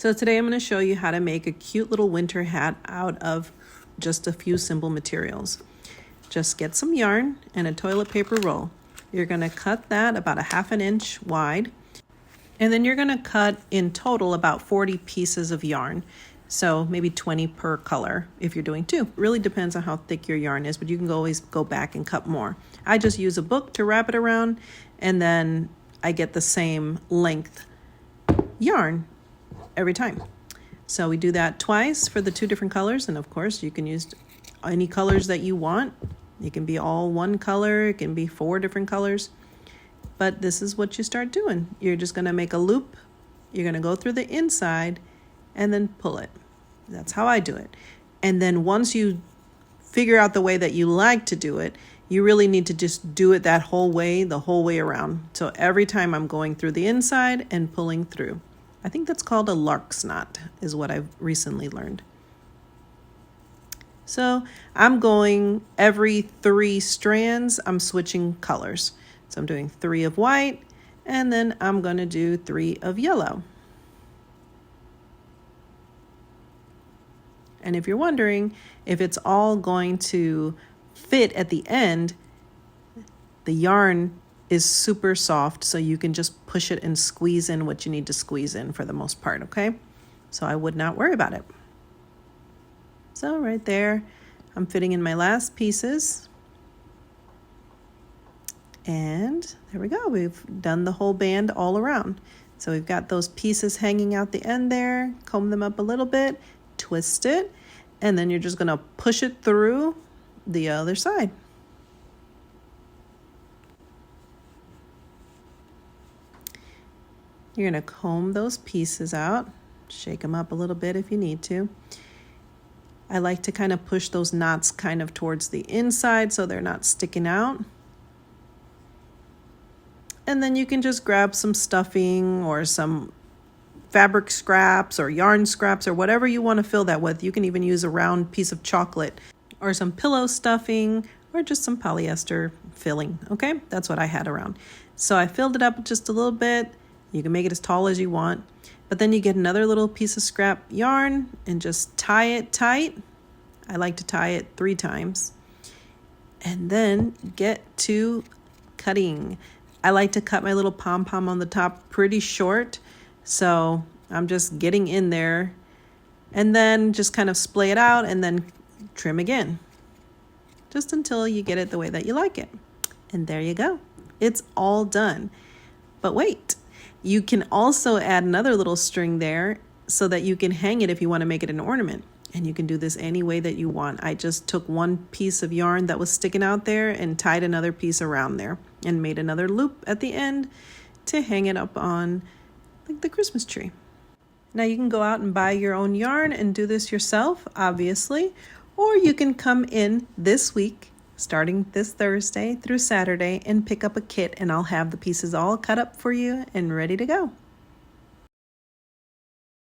So today I'm going to show you how to make a cute little winter hat out of just a few simple materials. Just get some yarn and a toilet paper roll. You're going to cut that about a 1/2 inch wide, and then you're going to cut in total about 40 pieces of yarn. So maybe 20 per color if you're doing two. It really depends on how thick your yarn is, but you can always go back and cut more. I just use a book to wrap it around, and then I get the same length yarn every time. So we do that twice for the two different colors, and of course you can use any colors that you want. It can be all one color, it can be 4 different colors, but this is what you start doing. You're just going to make a loop, you're going to go through the inside and then pull it. That's how I do it. And then once you figure out the way that you like to do it, you really need to just do it that whole way, the whole way around. So every time I'm going through the inside and pulling through. I think that's called a lark's knot, is what I've recently learned. So I'm going every 3 strands, I'm switching colors. So I'm doing 3 of white, and then I'm going to do 3 of yellow. And if you're wondering if it's all going to fit at the end, the yarn is super soft, so you can just push it and squeeze in what you need to squeeze in for the most part, okay? So I would not worry about it. So right there, I'm fitting in my last pieces. And there we go, we've done the whole band all around. So we've got those pieces hanging out the end there, comb them up a little bit, twist it, and then you're just gonna push it through the other side. You're going to comb those pieces out, shake them up a little bit if you need to. I like to kind of push those knots kind of towards the inside so they're not sticking out. And then you can just grab some stuffing or some fabric scraps or yarn scraps or whatever you want to fill that with. You can even use a round piece of chocolate or some pillow stuffing or just some polyester filling, okay? That's what I had around. So I filled it up just a little bit. You can make it as tall as you want, but then you get another little piece of scrap yarn and just tie it tight. I like to tie it 3 times. And then get to cutting. I like to cut my little pom-pom on the top pretty short, so I'm just getting in there and then just kind of splay it out and then trim again, just until you get it the way that you like it. And there you go. It's all done. But wait. You can also add another little string there so that you can hang it if you want to make it an ornament. And you can do this any way that you want. I just took one piece of yarn that was sticking out there and tied another piece around there and made another loop at the end to hang it up on like the Christmas tree. Now you can go out and buy your own yarn and do this yourself, obviously, or you can come in this week starting this Thursday through Saturday and pick up a kit, and I'll have the pieces all cut up for you and ready to go.